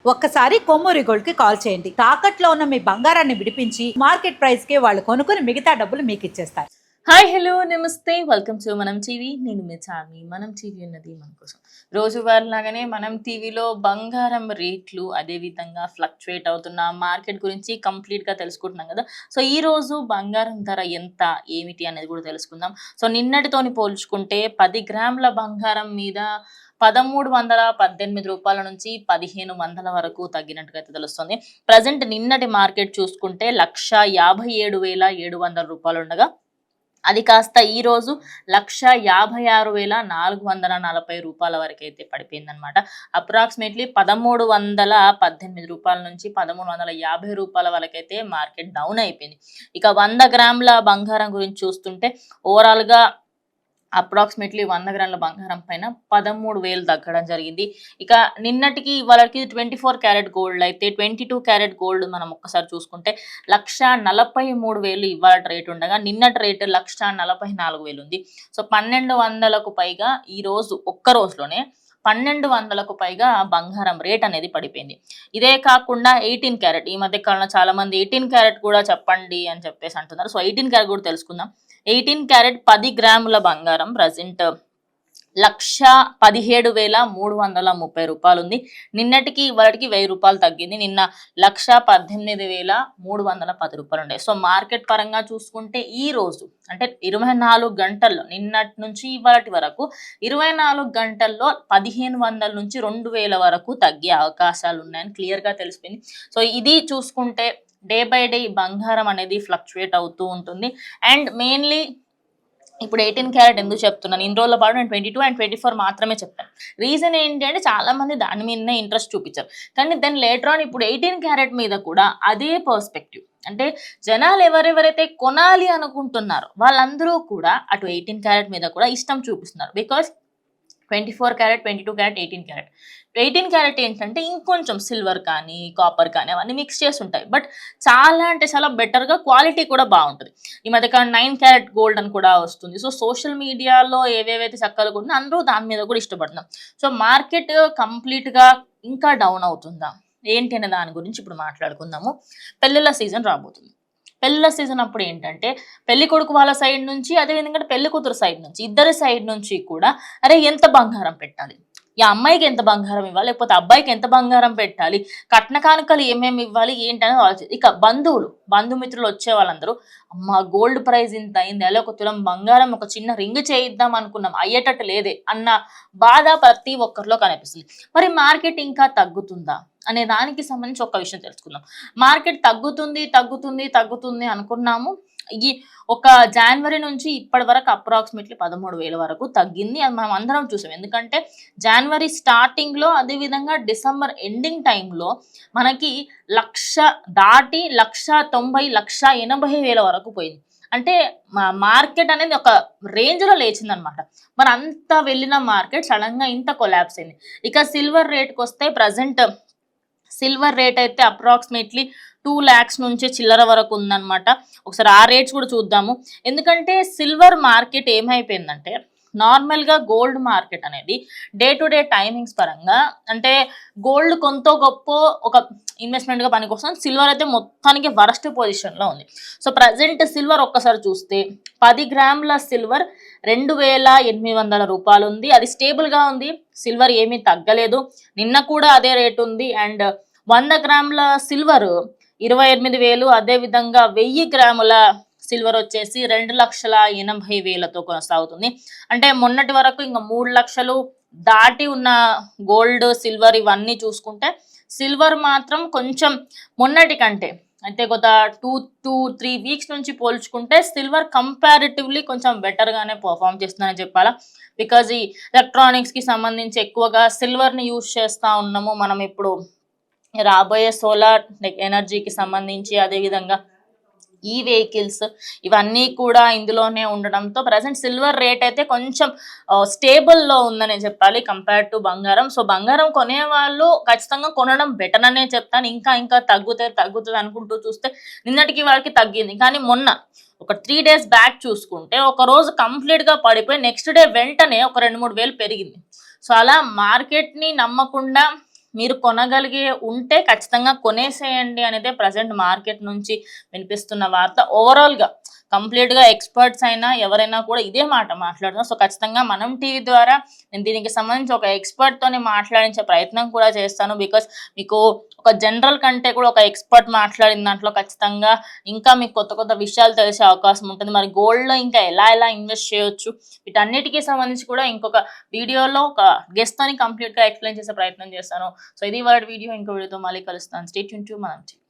ఒక్కసారి కొమ్మూరి గోల్డ్ కి కాల్ చేయండి. తాకట్లో ఉన్న మీ బంగారాన్ని విడిపించి మార్కెట్ ప్రైస్ కి వాళ్ళు కొనుక్కుని మిగతా డబ్బులు మీకు ఇచ్చేస్తారు. హాయ్ హలో నమస్తే వెల్కమ్ టు మనం టీవీ. నేను మీ చార్మి. మనం టీవీ ఉన్నది మన కోసం. రోజువారీ లాగానే మనం టీవీలో బంగారం రేట్లు అదేవిధంగా ఫ్లక్చువేట్ అవుతున్న మార్కెట్ గురించి కంప్లీట్గా తెలుసుకుంటున్నాం కదా. సో ఈ రోజు బంగారం ధర ఎంత ఏమిటి అనేది కూడా తెలుసుకుందాం. సో నిన్నటితోని పోల్చుకుంటే 10 గ్రాముల బంగారం మీద 1318 రూపాయల నుంచి 1500 వరకు తగ్గినట్టుగా అయితే తెలుస్తుంది. ప్రజెంట్ నిన్నటి మార్కెట్ చూసుకుంటే 1,57,700 రూపాయలు ఉండగా అది కాస్త ఈరోజు 1,56,440 రూపాయల వరకు అయితే పడిపోయిందనమాట. అప్రాక్సిమేట్లీ 1,318 రూపాయల నుంచి 1,350 రూపాయల వరకు అయితే మార్కెట్ డౌన్ అయిపోయింది. ఇక 100 గ్రాముల బంగారం గురించి చూస్తుంటే ఓవరాల్గా అప్రాక్సిమేట్లీ 100 గ్రాముల బంగారం పైన 13,000 తగ్గడం జరిగింది. ఇక నిన్నటికి వాళ్ళకి 24 క్యారెట్ గోల్డ్ అయితే 22 క్యారెట్ గోల్డ్ మనం ఒక్కసారి చూసుకుంటే 1,43,000 ఇవాళ రేట్ ఉండగా నిన్నటి రేటు 1,44,000 ఉంది. సో 1,200కు పైగా ఈ రోజు ఒక్క రోజులోనే 1,200కు పైగా బంగారం రేట్ అనేది పడిపోయింది. ఇదే కాకుండా 18 క్యారెట్ ఈ మధ్య కాలంలో చాలా మంది 18 క్యారెట్ కూడా చెప్పండి అని చెప్పేసి అంటున్నారు. సో 18 క్యారెట్ కూడా తెలుసుకుందాం. 18 క్యారెట్ 10 గ్రాముల బంగారం ప్రజెంట్ 1,17,330 రూపాయలు ఉంది. నిన్నటికి ఇవాళకి 1000 రూపాయలు తగ్గింది. నిన్న 1,18,310 రూపాయలు ఉండే. సో మార్కెట్ పరంగా చూసుకుంటే ఈ రోజు అంటే 24 గంటల్లో నిన్నటి నుంచి ఇవాళటి వరకు 24 గంటల్లో 1,500 నుంచి 2,000 వరకు తగ్గే అవకాశాలు ఉన్నాయని క్లియర్గా తెలిసిపోయింది. సో ఇది చూసుకుంటే డే బై డే బంగారం అనేది ఫ్లక్చువేట్ అవుతూ ఉంటుంది. అండ్ మెయిన్లీ ఇప్పుడు 18 క్యారెట్ ఎందుకు చెప్తున్నాను, ఇన్ని రోజుల పాటు నేను 22 అండ్ 24 మాత్రమే చెప్పాను. రీజన్ ఏంటి అంటే చాలా మంది దాని మీదనే ఇంట్రెస్ట్ చూపించారు. కానీ దెన్ లేటర్ ఆన్ ఇప్పుడు 18 క్యారెట్ మీద కూడా అదే పర్స్పెక్టివ్, అంటే జనాలు ఎవరెవరైతే కొనాలి అనుకుంటున్నారో వాళ్ళందరూ కూడా అటు 18 క్యారెట్ మీద కూడా ఇష్టం చూపిస్తున్నారు. Because 24 carrot, 22 carrot, 18 carrot. 18 carrot ఏంటంటే ఇంకొంచెం సిల్వర్ కానీ కాపర్ కానీ అవన్నీ మిక్స్ చేసి ఉంటాయి. బట్ చాలా అంటే చాలా బెటర్గా క్వాలిటీ కూడా బాగుంటుంది. ఈ మధ్య 9 క్యారెట్ గోల్డ్ అని కూడా వస్తుంది. సో సోషల్ మీడియాలో ఏవేవైతే చక్కలు కూడా అందరూ దాని మీద కూడా ఇష్టపడుతున్నాం. సో మార్కెట్ కంప్లీట్గా ఇంకా డౌన్ అవుతుందా ఏంటి అనే దాని గురించి ఇప్పుడు మాట్లాడుకుందాము. పెళ్ళిళ్ళ సీజన్ రాబోతుంది. పెళ్ళిళ్ళ సీజన్ అప్పుడు ఏంటంటే పెళ్లి కొడుకు వాళ్ళ సైడ్ నుంచి అదేవిధంగా పెళ్లి కూతురు సైడ్ నుంచి ఇద్దరి సైడ్ నుంచి కూడా అరే ఎంత బంగారం పెట్టాలి, ఈ అమ్మాయికి ఎంత బంగారం ఇవ్వాలి, లేకపోతే అబ్బాయికి ఎంత బంగారం పెట్టాలి, కట్న కానుకలు ఏమేమి ఇవ్వాలి ఏంటనేది ఆలోచన. ఇక బంధుమిత్రులు వచ్చే వాళ్ళందరూ అమ్మ గోల్డ్ ప్రైస్ ఇంత అయింది, అలా ఒక తులం బంగారం ఒక చిన్న రింగ్ చేయిద్దాం అనుకున్నాం అయ్యేటట్టు లేదే అన్న బాధ ప్రతి ఒక్కరిలో కనిపిస్తుంది. మరి మార్కెట్ ఇంకా తగ్గుతుందా అనే దానికి సంబంధించి ఒక విషయం తెలుసుకుందాం. మార్కెట్ తగ్గుతుంది అనుకున్నాము. ఈ ఒక జనవరి నుంచి ఇప్పటి వరకు అప్రాక్సిమేట్లీ 13,000 వరకు తగ్గింది. అది మనం అందరం చూసాం. ఎందుకంటే జనవరి స్టార్టింగ్లో అదేవిధంగా డిసెంబర్ ఎండింగ్ టైంలో మనకి 1,00,000 దాటి 1,90,000 1,80,000 వరకు పోయింది. అంటే మార్కెట్ అనేది ఒక రేంజ్లో లేచిందనమాట. మరి అంత వెళ్ళిన మార్కెట్ సడన్గా ఇంత కొలాప్స్ అయింది. ఇక సిల్వర్ రేట్కి వస్తే ప్రజెంట్ సిల్వర్ రేట్ అయితే అప్రాక్సిమేట్లీ 2 lakhs నుంచి చిల్లర వరకు ఉందన్నమాట. ఒకసారి ఆ రేట్స్ కూడా చూద్దాము. ఎందుకంటే సిల్వర్ మార్కెట్ ఏమైపోయిందంటే నార్మల్గా గోల్డ్ మార్కెట్ అనేది డే టు డే టైమింగ్స్ పరంగా అంటే గోల్డ్ కొంత గొప్ప ఒక ఇన్వెస్ట్మెంట్గా పనికొస్తుంది. సిల్వర్ అయితే మొత్తానికి వరస్ట్ పొజిషన్లో ఉంది. సో ప్రజెంట్ సిల్వర్ ఒక్కసారి చూస్తే 10 గ్రాముల సిల్వర్ 2,800 రూపాయలు ఉంది. అది స్టేబుల్గా ఉంది. సిల్వర్ ఏమీ తగ్గలేదు. నిన్న కూడా అదే రేట్ ఉంది. అండ్ 100 గ్రాముల సిల్వర్ 28,000, అదేవిధంగా 1000 గ్రాముల సిల్వర్ వచ్చేసి 2,80,000తో కొనసాగుతుంది. అంటే మొన్నటి వరకు ఇంకా 3 లక్షలు దాటి ఉన్న గోల్డ్ సిల్వర్ ఇవన్నీ చూసుకుంటే సిల్వర్ మాత్రం కొంచెం మొన్నటి కంటే అంటే గత 2-3 వీక్స్ నుంచి పోల్చుకుంటే సిల్వర్ కంపారిటివ్లీ కొంచెం బెటర్గానే పర్ఫామ్ చేస్తుందని చెప్పాలా. బికాజ్ ఈ ఎలక్ట్రానిక్స్కి సంబంధించి ఎక్కువగా సిల్వర్ని యూజ్ చేస్తూ ఉన్నాము మనం. ఇప్పుడు రాబోయే సోలార్ ఎనర్జీకి సంబంధించి అదేవిధంగా ఈ వెహికల్స్ ఇవన్నీ కూడా ఇందులోనే ఉండడంతో ప్రజెంట్ సిల్వర్ రేట్ అయితే కొంచెం స్టేబుల్లో ఉందనే చెప్పాలి కంపేర్ టు బంగారం. సో బంగారం కొనేవాళ్ళు ఖచ్చితంగా కొనడం బెటర్ అనే చెప్తాను. ఇంకా తగ్గుతుంది అనుకుంటూ చూస్తే నిన్నటికి వాళ్ళకి తగ్గింది. కానీ మొన్న ఒక 3 days బ్యాక్ చూసుకుంటే ఒక రోజు కంప్లీట్గా పడిపోయి నెక్స్ట్ డే వెంటనే ఒక 2-3 వేలు పెరిగింది. సో అలా మార్కెట్ని నమ్మకుండా మీరు కొనగలిగే ఉంటే ఖచ్చితంగా కొనేసేయండి అనేది ప్రజెంట్ మార్కెట్ నుంచి వినిపిస్తున్న వార్త. ఓవరాల్‌గా కంప్లీట్‌గా ఎక్స్‌పర్ట్స్ అయినా ఎవరైనా కూడా ఇదే మాట మాట్లాడుతున్నారు. సో, ఖచ్చితంగా మనం టీవీ ద్వారా నేను దీనికి సంబంధించి ఒక ఎక్స్‌పర్ట్‌తోని మాట్లాడించే ప్రయత్నం కూడా చేస్తాను. బికాజ్ మీకు ఒక జనరల్ కంటే కూడా ఒక ఎక్స్‌పర్ట్ మాట్లాడిన దాంట్లో ఖచ్చితంగా ఇంకా మీకు కొత్త కొత్త విషయాలు తెలిసే అవకాశం ఉంటుంది. మరి గోల్డ్‌లో ఇంకా ఎలా ఎలా ఇన్వెస్ట్ చేయొచ్చు, వీటన్నిటికి సంబంధించి కూడా ఇంకొక వీడియోలో ఒక గెస్ట్‌తోని కంప్లీట్‌గా ఎక్స్‌ప్లెయిన్ చేసే ప్రయత్నం చేస్తాను. సో, ఇది ఇవాల్టి వీడియో. ఇంకో వీడియోతో మళ్ళీ కలుస్తాను. స్టే ట్యూన్ టు మనం టీవీ.